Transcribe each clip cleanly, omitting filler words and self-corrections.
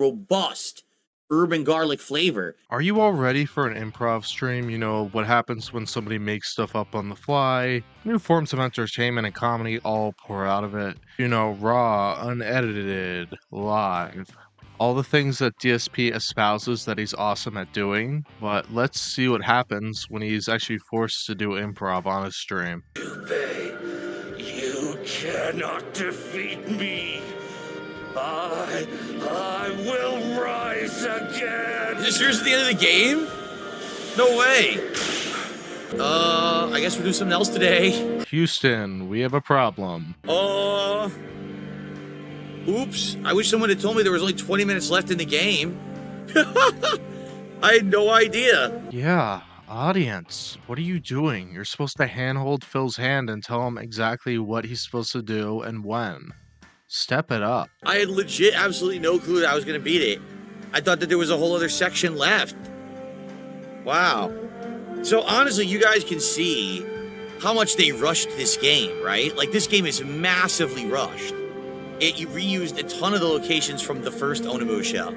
robust urban garlic flavor. Are you all ready for an improv stream? You know, what happens when somebody makes stuff up on the fly? New forms of entertainment and comedy all pour out of it. You know, raw, unedited, live. All the things that DSP espouses that he's awesome at doing, but let's see what happens when he's actually forced to do improv on a stream. You cannot defeat me. I will rise again. Is this yours at the end of the game? No way. I guess we'll do something else today. Houston, we have a problem. Oops. I wish someone had told me there was only 20 minutes left in the game. I had no idea. Yeah, audience, what are you doing? You're supposed to handhold Phil's hand and tell him exactly what he's supposed to do and when. Step it up. I had legit absolutely no clue that I was going to beat it. I thought that there was a whole other section left. Wow. So honestly, you guys can see how much they rushed this game, right? Like, this game is massively rushed. It reused a ton of the locations from the first Ominusha.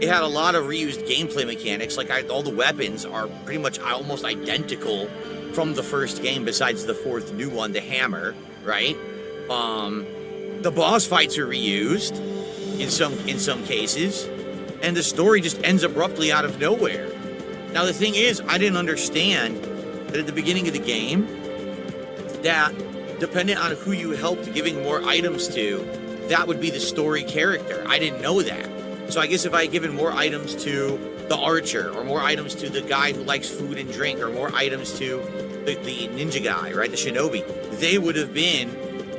It had a lot of reused gameplay mechanics. Like, all the weapons are pretty much almost identical from the first game, besides the fourth new one, the hammer, right? The boss fights are reused in some cases, and the story just ends abruptly out of nowhere. Now, the thing is, I didn't understand that at the beginning of the game, that depending on who you helped giving more items to, that would be the story character. I didn't know that. So I guess if I had given more items to the archer, or more items to the guy who likes food and drink, or more items to the ninja guy, right, the shinobi, they would have been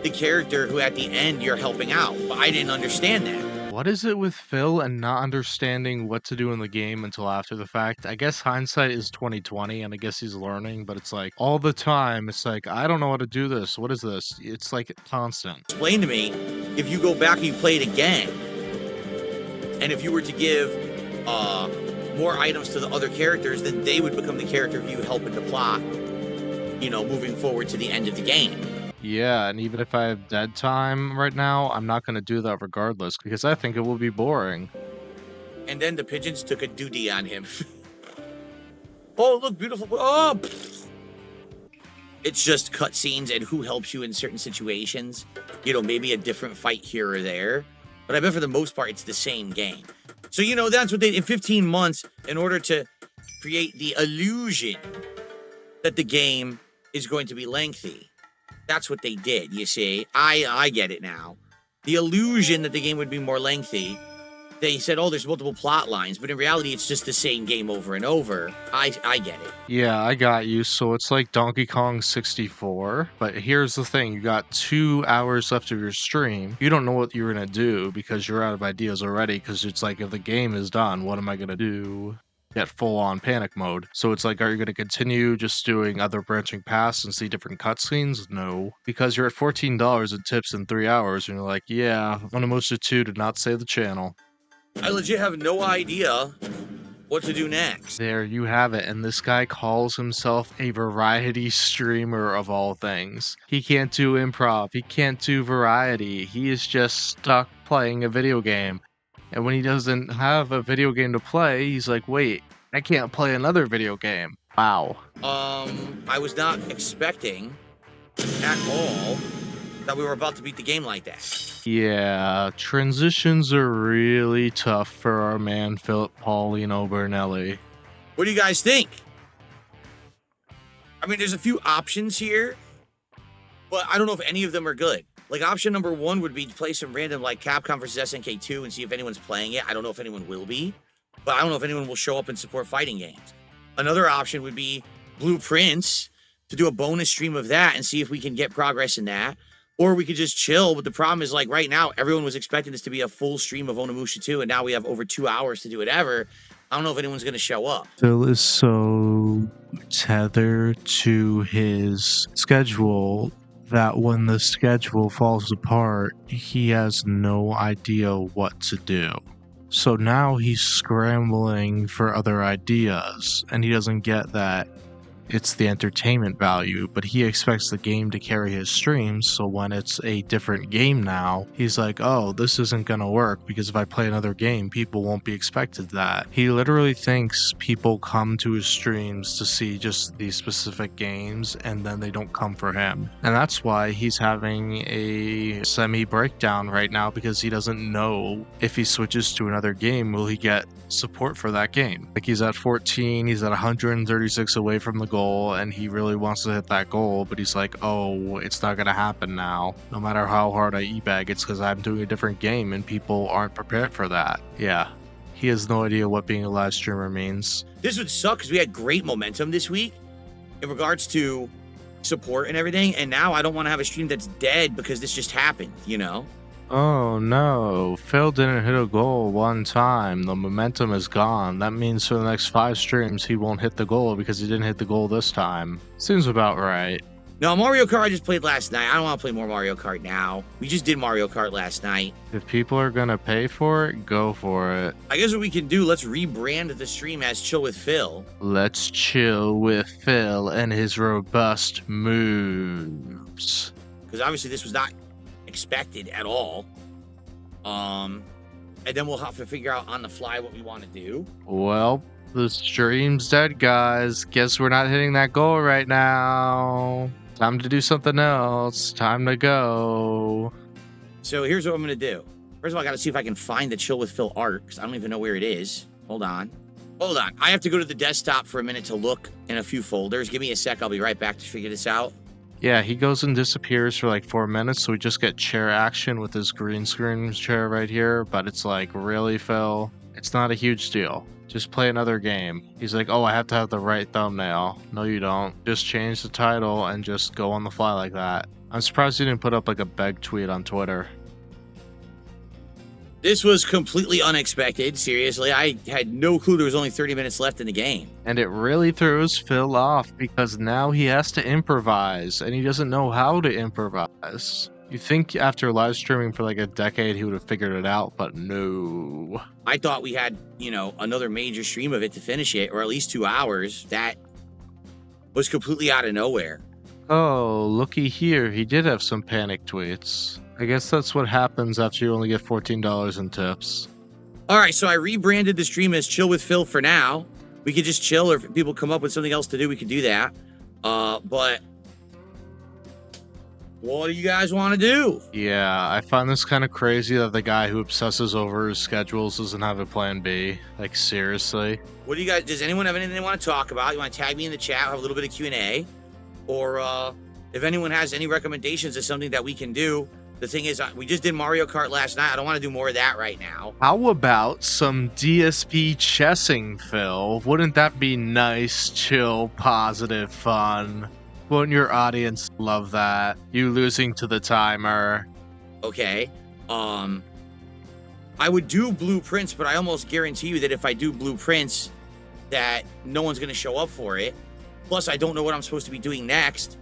the character who at the end you're helping out. But I didn't understand that. What is it with Phil and not understanding what to do in the game until after the fact? I guess hindsight is 2020, and I guess he's learning, but it's like all the time, it's like, I don't know how to do this. What is this? It's like constant. Explain to me, if you go back and you play it again, and if you were to give more items to the other characters, then they would become the character who you help in the plot, you know, moving forward to the end of the game. Yeah, and even if I have dead time right now, I'm not going to do that regardless, because I think it will be boring. And then the pigeons took a duty on him. Oh, look, beautiful. Oh! It's just cutscenes and who helps you in certain situations. You know, maybe a different fight here or there. But I bet for the most part, it's the same game. So, you know, that's what they, in 15 months, in order to create the illusion that the game is going to be lengthy. That's what they did, you see. I get it now. The illusion that the game would be more lengthy, they said, oh, there's multiple plot lines, but in reality, it's just the same game over and over. I get it. Yeah, I got you. So it's like Donkey Kong 64, but here's the thing. You got 2 hours left of your stream. You don't know what you're going to do because you're out of ideas already, because it's like, if the game is done, what am I going to do? Get full-on panic mode. So it's like, are you going to continue just doing other branching paths and see different cutscenes? No. Because you're at $14 in tips in 3 hours, and you're like, yeah, Ominusha 2 did not save the channel. I legit have no idea what to do next. There you have it, and this guy calls himself a variety streamer of all things. He can't do improv, he can't do variety, he is just stuck playing a video game. And when he doesn't have a video game to play, he's like, wait, I can't play another video game. Wow. I was not expecting at all that we were about to beat the game like that. Yeah, transitions are really tough for our man, Philip Paulino Bernelli. What do you guys think? I mean, there's a few options here, but I don't know if any of them are good. Like, option number 1 would be to play some random, like, Capcon versus SNK 2 and see if anyone's playing it. I don't know if anyone will be, but I don't know if anyone will show up and support fighting games. Another option would be Blueprints, to do a bonus stream of that and see if we can get progress in that. Or we could just chill, but the problem is, like, right now, everyone was expecting this to be a full stream of Ominusha 2, and now we have over 2 hours to do whatever. I don't know if anyone's going to show up. Phil is so tethered to his schedule that when the schedule falls apart, he has no idea what to do. So now he's scrambling for other ideas, and he doesn't get that It's the entertainment value, but he expects the game to carry his streams, so when it's a different game now, he's like, oh, this isn't gonna work because if I play another game, people won't be expected that. He literally thinks people come to his streams to see just these specific games and then they don't come for him. And that's why he's having a semi-breakdown right now, because he doesn't know if he switches to another game, will he get support for that game. Like, he's at 14, he's at 136 away from the goal, and he really wants to hit that goal, but he's like, oh, it's not gonna happen now. No matter how hard I e-bag, it's because I'm doing a different game and people aren't prepared for that. Yeah, he has no idea what being a live streamer means. This would suck because we had great momentum this week in regards to support and everything, and now I don't want to have a stream that's dead because this just happened, you know? Oh no, Phil didn't hit a goal one time. The momentum is gone. That means for the next 5 streams he won't hit the goal because he didn't hit the goal this time. Seems about right. No, Mario Kart I just played last night. I don't want to play more Mario Kart now. We just did Mario Kart last night. If people are gonna pay for it, go for it. I guess what we can do, let's rebrand the stream as Chill with Phil. Let's chill with Phil and his robust moves. Because obviously this was not expected at all. And then we'll have to figure out on the fly what we want to do. Well, the stream's dead, guys. Guess we're not hitting that goal right now. Time to do something else. Time to go. So here's what I'm going to do. First of all, I got to see if I can find the Chill with Phil art, because I don't even know where it is. Hold on. I have to go to the desktop for a minute to look in a few folders. Give me a sec. I'll be right back to figure this out. Yeah, he goes and disappears for like 4 minutes, so we just get chair action with his green screen chair right here, but it's like, really, Phil? It's not a huge deal. Just play another game. He's like, oh, I have to have the right thumbnail. No, you don't. Just change the title and just go on the fly like that. I'm surprised he didn't put up like a beg tweet on Twitter. This was completely unexpected. Seriously, I had no clue there was only 30 minutes left in the game. And it really throws Phil off because now he has to improvise and he doesn't know how to improvise. You think after live streaming for like a decade he would have figured it out, but no. I thought we had, another major stream of it to finish it, or at least 2 hours. That was completely out of nowhere. Oh, looky here. He did have some panic tweets. I guess that's what happens after you only get $14 in tips. All right, so I rebranded the stream as Chill with Phil for now. We could just chill, or if people come up with something else to do, we could do that. But what do you guys want to do? Yeah, I find this kind of crazy that the guy who obsesses over his schedules doesn't have a plan B. Like, seriously. What do you guys, does anyone have anything they want to talk about? You want to tag me in the chat, have a little bit of Q&A? Or if anyone has any recommendations of something that we can do. The thing is, we just did Mario Kart last night. I don't want to do more of that right now. How about some DSP chessing, Phil? Wouldn't that be nice, chill, positive fun? Won't your audience love that? You losing to the timer. Okay. I would do blueprints, but I almost guarantee you that if I do blueprints, that no one's going to show up for it. Plus, I don't know what I'm supposed to be doing next.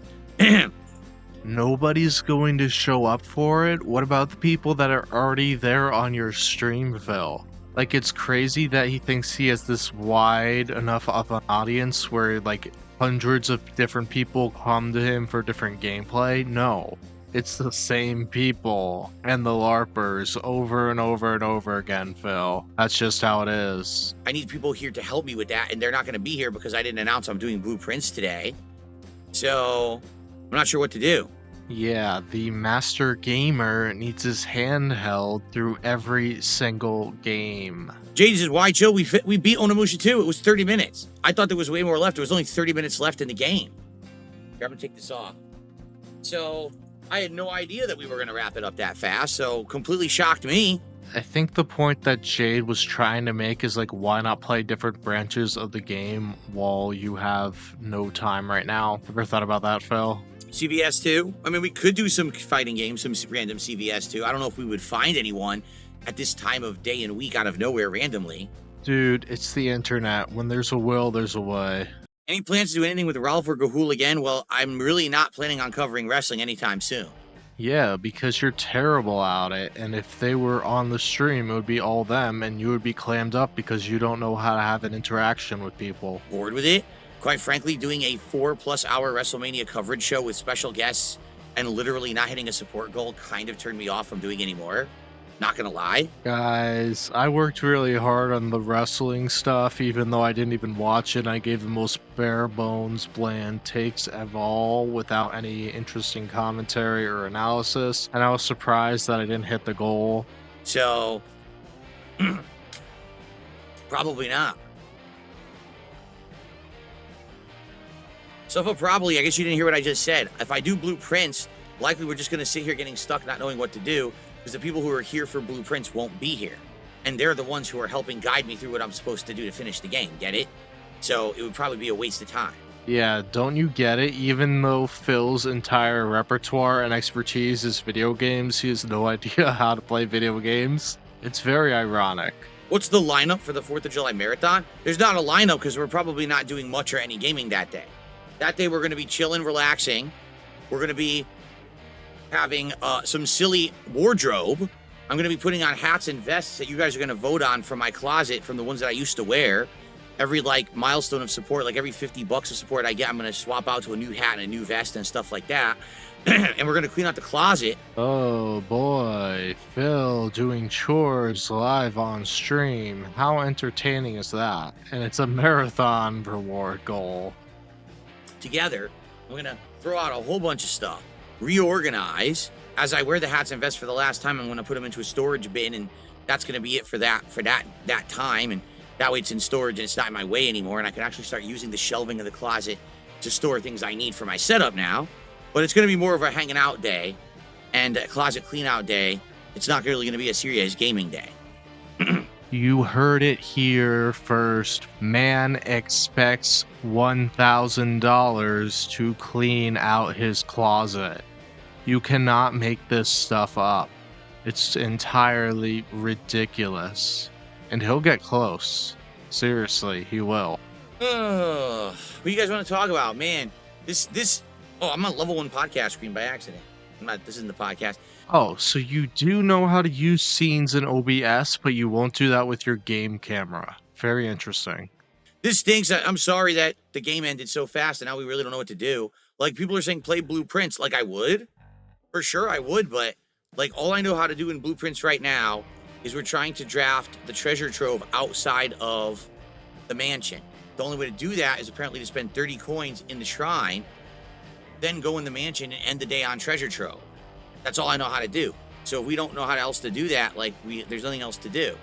Nobody's going to show up for it? What about the people that are already there on your stream, Phil? Like, it's crazy that he thinks he has this wide enough of an audience where, like, hundreds of different people come to him for different gameplay. No. It's the same people and the LARPers over and over and over again, Phil. That's just how it is. I need people here to help me with that, and they're not going to be here because I didn't announce I'm doing blueprints today. So I'm not sure what to do. Yeah, the master gamer needs his hand held through every single game. JD says, why chill? We beat Ominusha too. It was 30 minutes. I thought there was way more left. There was only 30 minutes left in the game. Here, I'm going to take this off. So I had no idea that we were going to wrap it up that fast, so completely shocked me. I think the point that Jade was trying to make is, like, why not play different branches of the game while you have no time right now? Ever thought about that, Phil? CVS 2? I mean, we could do some fighting games, some random CVS 2. I don't know if we would find anyone at this time of day and week out of nowhere randomly. Dude, it's the internet. When there's a will, there's a way. Any plans to do anything with Ralph or Gahul again? Well, I'm really not planning on covering wrestling anytime soon. Yeah, because you're terrible at it, and if they were on the stream, it would be all them, and you would be clammed up because you don't know how to have an interaction with people. Bored with it? quite frankly, doing a 4+ hour WrestleMania coverage show with special guests and literally not hitting a support goal kind of turned me off from doing anymore. Not gonna lie. Guys, I worked really hard on the wrestling stuff, even though I didn't even watch it. I gave the most bare bones, bland takes of all without any interesting commentary or analysis, and I was surprised that I didn't hit the goal. So, probably not. So for probably, I guess you didn't hear what I just said. If I do blueprints, likely we're just going to sit here getting stuck not knowing what to do because the people who are here for blueprints won't be here. And they're the ones who are helping guide me through what I'm supposed to do to finish the game. Get it? So it would probably be a waste of time. Yeah, don't you get it? Even though Phil's entire repertoire and expertise is video games, he has no idea how to play video games. It's very ironic. What's the lineup for the 4th of July Marathon? There's not a lineup because we're probably not doing much or any gaming that day. That day we're going to be chilling, relaxing. We're going to be having some silly wardrobe. I'm going to be putting on hats and vests that you guys are going to vote on from my closet, from the ones that I used to wear. Every like milestone of support, like every $50 of support I get, I'm going to swap out to a new hat and a new vest and stuff like that. And we're going to clean out the closet. Oh boy, Phil doing chores live on stream. How entertaining is that? And it's a marathon reward goal. Together, I'm going to throw out a whole bunch of stuff, reorganize. As I wear the hats and vests for the last time, I'm going to put them into a storage bin, and that's going to be it for that time. And that way it's in storage and it's not in my way anymore, and I can actually start using the shelving of the closet to store things I need for my setup now. But it's going to be more of a hanging out day and a closet clean out day. It's not really going to be a serious gaming day. You heard it here first. Man expects $1,000 to clean out his closet. You cannot make this stuff up. It's entirely ridiculous. And he'll get close. Seriously, he will. What do you guys want to talk about? Man, oh, I'm on level 1 podcast screen by accident. This isn't the podcast. Oh, so you do know how to use scenes in OBS, but you won't do that with your game camera. Very interesting. This stinks. I'm sorry that the game ended so fast and now we really don't know what to do. Like, people are saying play blueprints. Like, I would. For sure I would, but like all I know how to do in blueprints right now is we're trying to draft the treasure trove outside of the mansion. The only way to do that is apparently to spend 30 coins in the shrine, then go in the mansion and end the day on treasure trove. That's all I know how to do. So if we don't know how else to do that, like there's nothing else to do.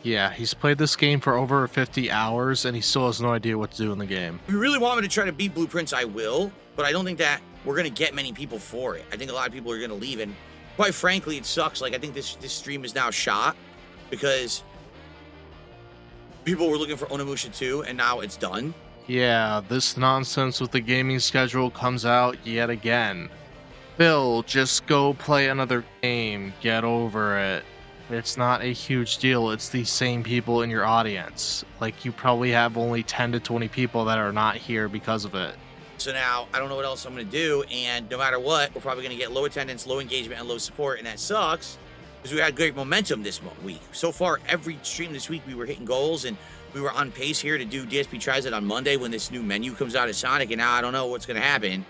Yeah, he's played this game for over 50 hours and he still has no idea what to do in the game. If you really want me to try to beat blueprints, I will, but I don't think that we're going to get many people for it. I think a lot of people are going to leave, and quite frankly, it sucks. Like, I think this stream is now shot because people were looking for Ominusha 2 and now it's done. Yeah, this nonsense with the gaming schedule comes out yet again. Phil, just go play another game. Get over it. It's not a huge deal. It's the same people in your audience. Like, you probably have only 10 to 20 people that are not here because of it. So now I don't know what else I'm going to do, and no matter what, we're probably going to get low attendance, low engagement, and low support, and that sucks because we had great momentum this week. So far, every stream this week, we were hitting goals, and we were on pace here to do DSP Tries It on Monday when this new menu comes out of Sonic, and now I don't know what's going to happen.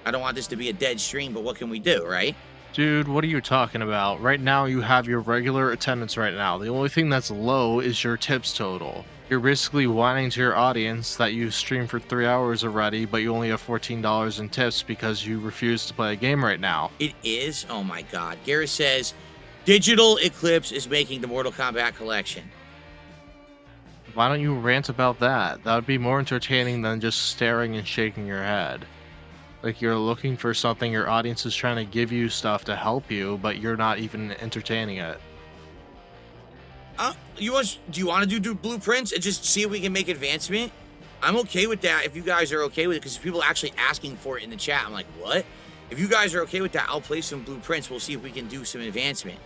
I don't want this to be a dead stream, but what can we do, right? Dude, what are you talking about? Right now, you have your regular attendance right now. The only thing that's low is your tips total. You're basically whining to your audience that you streamed for 3 hours already, but you only have $14 in tips because you refuse to play a game right now. It is? Oh my god. Garrett says, Digital Eclipse is making the Mortal Kombat collection. Why don't you rant about that? That would be more entertaining than just staring and shaking your head. Like, you're looking for something, your audience is trying to give you stuff to help you, but you're not even entertaining it. Do you want to do blueprints and just see if we can make advancement? I'm okay with that if you guys are okay with it, because people are actually asking for it in the chat. I'm like, what? If you guys are okay with that, I'll play some blueprints. We'll see if we can do some advancement.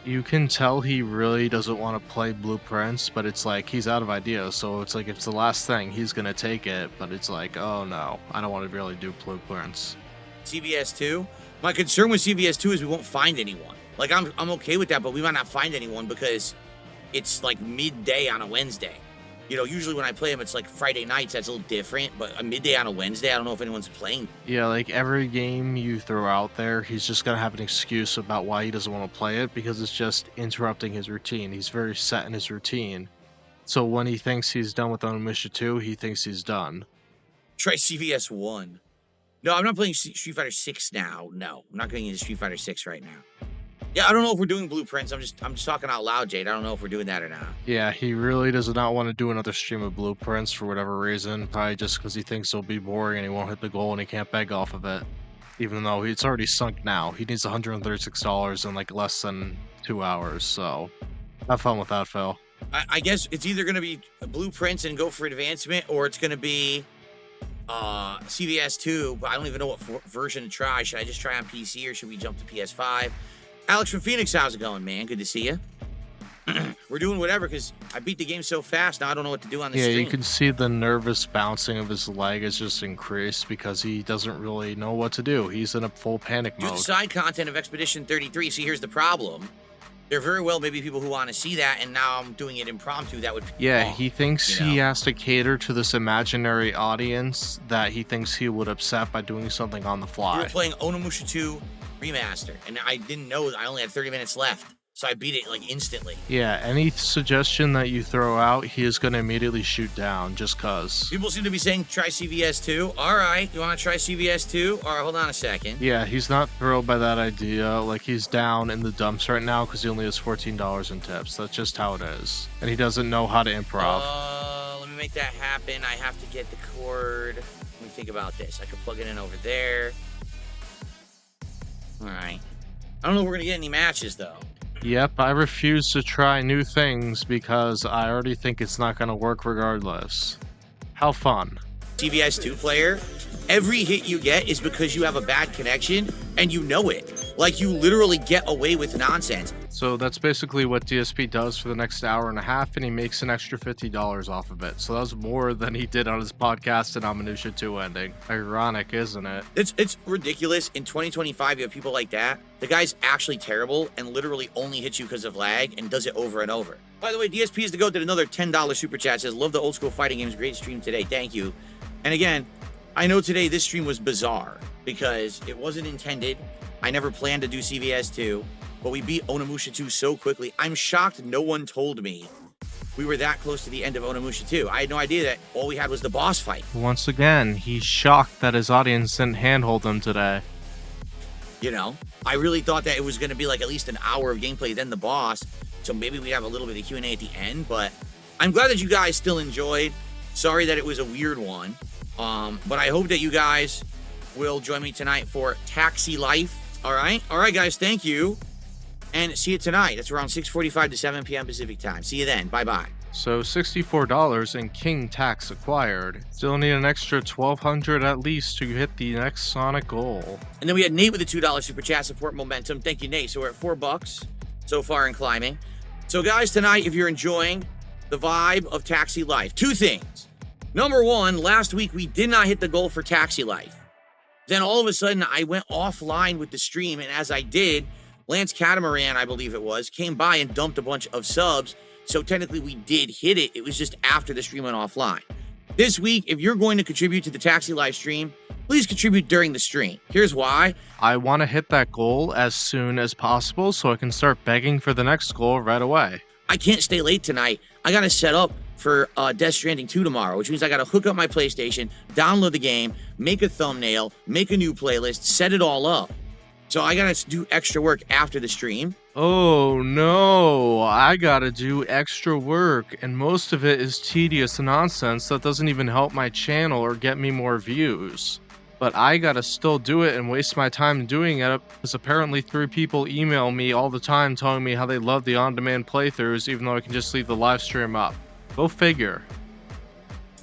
You can tell he really doesn't want to play blueprints, but it's like he's out of ideas, so it's like if it's the last thing, he's gonna take it, but it's like, oh no, I don't want to really do blueprints. CVS 2? My concern with CVS 2 is we won't find anyone. Like, I'm okay with that, but we might not find anyone because it's like midday on a Wednesday. You know, usually when I play him, it's like Friday nights. That's a little different. But a midday on a Wednesday, I don't know if anyone's playing. Yeah, like every game you throw out there, he's just gonna have an excuse about why he doesn't want to play it because it's just interrupting his routine. He's very set in his routine. So when he thinks he's done with Ominusha 2, he thinks he's done. Try CVS 1. No, I'm not playing Street Fighter 6 now. No, I'm not going into Street Fighter 6 right now. Yeah, I don't know if we're doing blueprints. I'm just talking out loud, Jade. I don't know if we're doing that or not. Yeah, he really does not want to do another stream of blueprints for whatever reason. Probably just because he thinks it'll be boring and he won't hit the goal and he can't beg off of it. Even though it's already sunk now. He needs $136 in like less than 2 hours, so have fun with that, Phil. I guess it's either going to be blueprints and go for advancement, or it's going to be CVS 2, but I don't even know what version to try. Should I just try on PC or should we jump to PS5? Alex from Phoenix, how's it going, man? Good to see you. We're doing whatever because I beat the game so fast. Now I don't know what to do on the stream. Yeah, you can see the nervous bouncing of his leg has just increased because he doesn't really know what to do. He's in a full panic Do mode. the side content of Expedition 33. See, here's the problem. There very well maybe people who want to see that, and now I'm doing it impromptu. That would Yeah, he thinks you know? he has to cater to this imaginary audience that he thinks he would upset by doing something on the We fly. were playing Ominusha 2 Remastered, and I didn't know I only had 30 minutes left, so I beat it like instantly. Yeah, any suggestion that you throw out, he is going to immediately shoot down just cause. People seem to be saying try CVS 2. All right, you want to try CVS 2? All right, hold on a second. Yeah, he's not thrilled by that idea. Like, he's down in the dumps right now because he only has $14 in tips. That's just how it is. And he doesn't know how to improv. Let me make that happen. I have to get the cord. Let me think about this. I could plug it in over there. All right. I don't know if we're going to get any matches, though. Yep, I refuse to try new things because I already think it's not going to work regardless. How fun. CVS 2 player, every hit you get is because you have a bad connection and you know it. Like, you literally get away with nonsense. So that's basically what DSP does for the next hour and a half, and he makes an extra $50 off of it. So that was more than he did on his podcast and Ominusha 2 ending. Ironic, isn't it? It's ridiculous. In 2025, you have people like that. The guy's actually terrible and literally only hits you because of lag and does it over and over. By the way, DSP is to go did another $10 super chat. Says, love the old school fighting games. Great stream today. Thank you. And again, I know today this stream was bizarre because it wasn't intended. I never planned to do CVS 2, but we beat Ominusha 2 so quickly. I'm shocked no one told me we were that close to the end of Ominusha 2. I had no idea that all we had was the boss fight. Once again, he's shocked that his audience didn't handhold him today. You know, I really thought that it was going to be like at least an hour of gameplay, then the boss. So maybe we have a little bit of Q&A at the end, but I'm glad that you guys still enjoyed. Sorry that it was a weird one. But I hope that you guys will join me tonight for Taxi Life. All right, guys, thank you. And see you tonight. That's around 6:45 to 7 p.m. Pacific time. See you then. Bye-bye. So $64 in King tax acquired. Still need an extra $1,200 at least to hit the next Sonic goal. And then we had Nate with a $2 super chat, support momentum. Thank you, Nate. So we're at $4 so far in climbing. So guys, tonight, if you're enjoying the vibe of Taxi Life, two things. Number one, last week we did not hit the goal for Taxi Life. Then all of a sudden I went offline with the stream, and as I did, Lance Catamaran, I believe it was, came by and dumped a bunch of subs. So technically we did hit it. It was just after the stream went offline. This week, if you're going to contribute to the Taxi Live stream, please contribute during the stream. Here's why. I want to hit that goal as soon as possible so I can start begging for the next goal right away. I can't stay late tonight. I got to set up for Death Stranding 2 tomorrow, which means I got to hook up my PlayStation, download the game, make a thumbnail, make a new playlist, set it all up. So I got to do extra work after the stream. Oh no, I gotta do extra work, and most of it is tedious nonsense that doesn't even help my channel or get me more views. But I gotta still do it and waste my time doing it because apparently 3 people email me all the time telling me how they love the on-demand playthroughs even though I can just leave the live stream up. Go figure.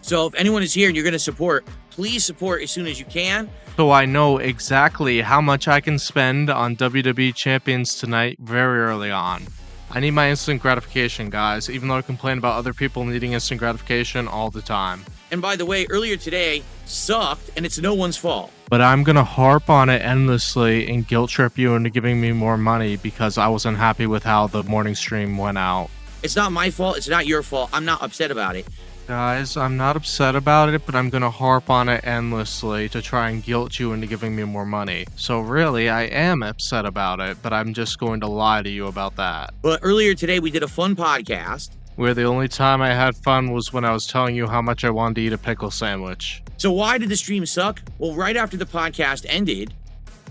So if anyone is here and you're going to support, please support as soon as you can. So I know exactly how much I can spend on WWE Champions tonight very early on. I need my instant gratification, guys, even though I complain about other people needing instant gratification all the time. And by the way, earlier today sucked, and it's no one's fault. But I'm gonna harp on it endlessly and guilt trip you into giving me more money because I wasn't happy with how the morning stream went out. It's not my fault. It's not your fault. I'm not upset about it. Guys, I'm not upset about it, but I'm gonna harp on it endlessly to try and guilt you into giving me more money. So really, I am upset about it, but I'm just going to lie to you about that. But earlier today, we did a fun podcast. Where the only time I had fun was when I was telling you how much I wanted to eat a pickle sandwich. So why did the stream suck? Well, right after the podcast ended,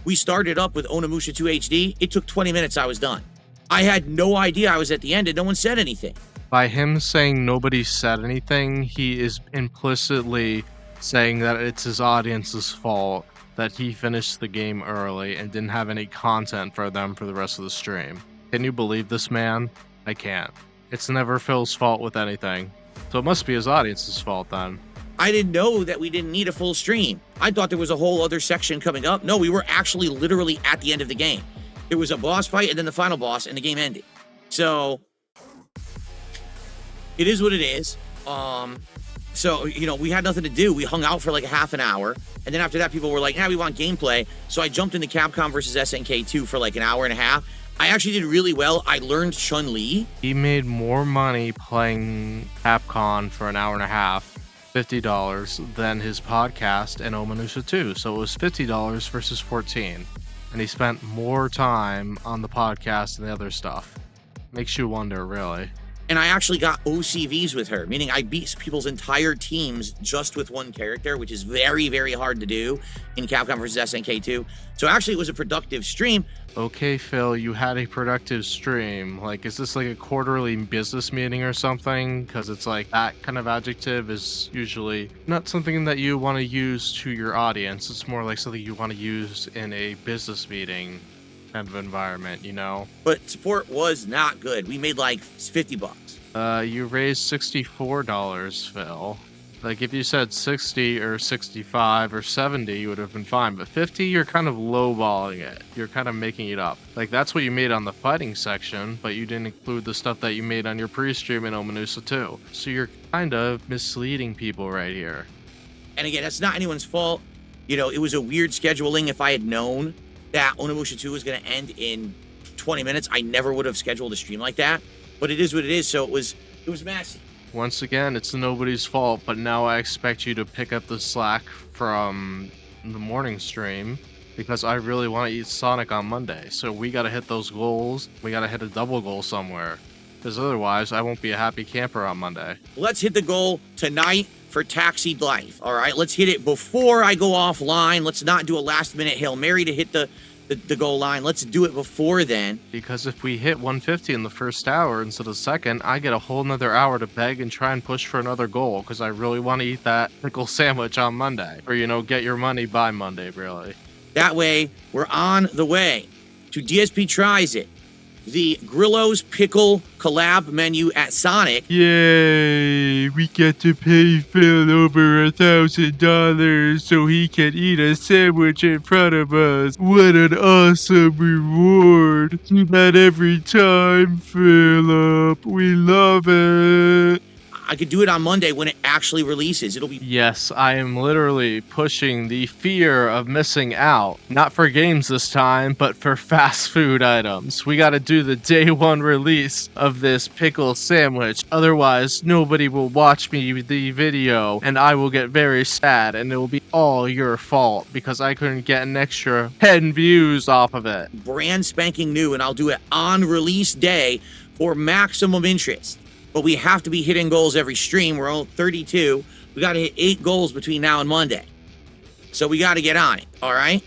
we started up with Ominusha 2 HD. It took 20 minutes, I was done. I had no idea I was at the end and no one said anything. By him saying nobody said anything, he is implicitly saying that it's his audience's fault that he finished the game early and didn't have any content for them for the rest of the stream. Can you believe this man? I can't. It's never Phil's fault with anything. So it must be his audience's fault then. I didn't know that we didn't need a full stream. I thought there was a whole other section coming up. No, we were actually literally at the end of the game. There was a boss fight and then the final boss and the game ended. So it is what it is. So, we had nothing to do. We hung out for like a half an hour. And then after that, people were like, we want gameplay. So I jumped into Capcom versus SNK 2 for like an hour and a half. I actually did really well. I learned Chun-Li. He made more money playing Capcon for an hour and a half, $50, than his podcast and Ominusha 2. So it was $50 versus $14. And he spent more time on the podcast and the other stuff. Makes you wonder, really. And I actually got OCVs with her, meaning I beat people's entire teams just with one character, which is very, very hard to do in Capcom vs. SNK 2. So actually, it was a productive stream. Okay, Phil, you had a productive stream. Like, is this like a quarterly business meeting or something? Because it's like that kind of adjective is usually not something that you want to use to your audience. It's more like something you want to use in a business meeting kind of environment, But support was not good. We made like $50. You raised $64, Phil. Like, if you said 60 or 65 or 70, you would have been fine. But 50, you're kind of lowballing it. You're kind of making it up. Like, that's what you made on the fighting section, but you didn't include the stuff that you made on your pre-stream in Ominusha 2. So you're kind of misleading people right here. And again, that's not anyone's fault. It was a weird scheduling. If I had known that Onimusha 2 was going to end in 20 minutes, I never would have scheduled a stream like that. But it is what it is, so it was messy. Once again, it's nobody's fault, but now I expect you to pick up the slack from the morning stream because I really want to eat Sonic on Monday. So we got to hit those goals. We got to hit a double goal somewhere because otherwise I won't be a happy camper on Monday. Let's hit the goal tonight for Taxied Life, all right? Let's hit it before I go offline. Let's not do a last-minute Hail Mary to hit the goal line. Let's do it before then. Because if we hit 150 in the first hour instead of second, I get a whole nother hour to beg and try and push for another goal because I really want to eat that pickle sandwich on Monday. Or, get your money by Monday, really. That way, we're on the way to DSP Tries It, the Grillo's Pickle collab menu at Sonic. Yay! We get to pay Phil over $1,000 so he can eat a sandwich in front of us. What an awesome reward! Do that every time, Philip. We love it. I could do it on Monday when it actually releases. It'll be... Yes, I am literally pushing the fear of missing out. Not for games this time, but for fast food items. We gotta do the day one release of this pickle sandwich. Otherwise, nobody will watch me the video, and I will get very sad, and it will be all your fault, because I couldn't get an extra 10 views off of it. Brand spanking new, and I'll do it on release day for maximum interest. But we have to be hitting goals every stream. We're all 32. We got to hit 8 goals between now and Monday. So we got to get on it, all right?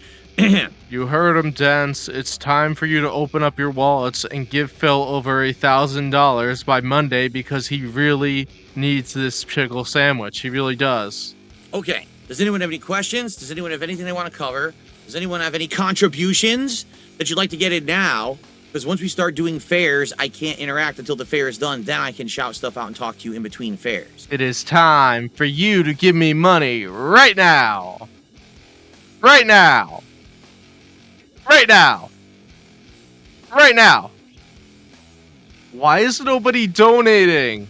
You heard him, Dance. It's time for you to open up your wallets and give Phil over $1,000 by Monday because he really needs this pickle sandwich. He really does. Okay. Does anyone have any questions? Does anyone have anything they want to cover? Does anyone have any contributions that you'd like to get in now? Because once we start doing fairs, I can't interact until the fair is done. Then I can shout stuff out and talk to you in between fairs. It is time for you to give me money right now. Right now. Right now. Right now. Why is nobody donating?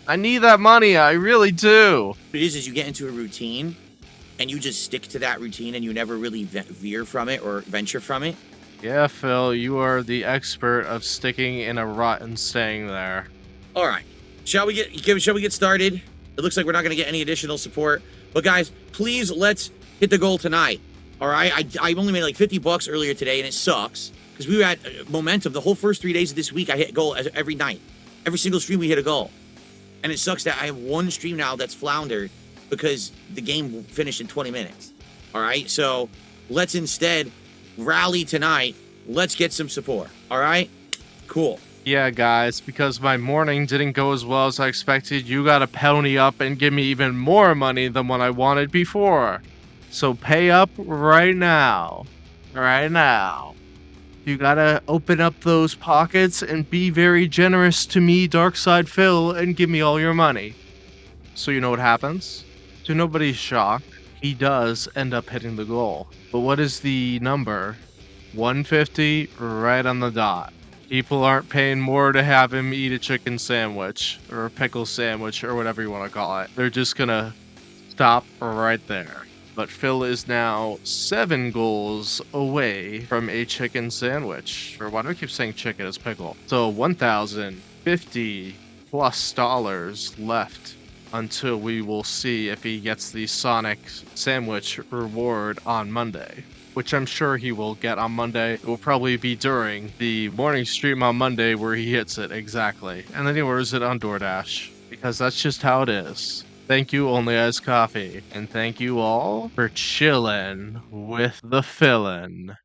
I need that money. I really do. What it is you get into a routine, and you just stick to that routine, and you never really veer from it or venture from it. Yeah, Phil, you are the expert of sticking in a rut and staying there. All right. shall we get started? It looks like we're not going to get any additional support. But guys, please let's hit the goal tonight. All right, I only made like $50 earlier today, and it sucks because we were at momentum the whole first 3 days of this week. I hit a goal every night, every single stream we hit a goal, and it sucks that I have one stream now that's floundered because the game finished in 20 minutes. All right, so let's instead rally tonight. Let's get some support. All right, cool. Yeah, guys, because my morning didn't go as well as I expected, you gotta pony up and give me even more money than what I wanted before. So pay up right now. Right now. You gotta open up those pockets and be very generous to me, Darkside Phil, and give me all your money. So you know what happens? To nobody's shock, he does end up hitting the goal. But what is the number? 150 right on the dot. People aren't paying more to have him eat a chicken sandwich or a pickle sandwich or whatever you want to call it. They're just gonna stop right there. But Phil is now 7 goals away from a chicken sandwich. Or why do I keep saying chicken as pickle? So $1,050 plus dollars left until we will see if he gets the Sonic sandwich reward on Monday, which I'm sure he will get on Monday. It will probably be during the morning stream on Monday where he hits it exactly. And then he orders it on DoorDash, because that's just how it is. Thank you, Only As Coffee. And thank you all for chilling with the Fillin'.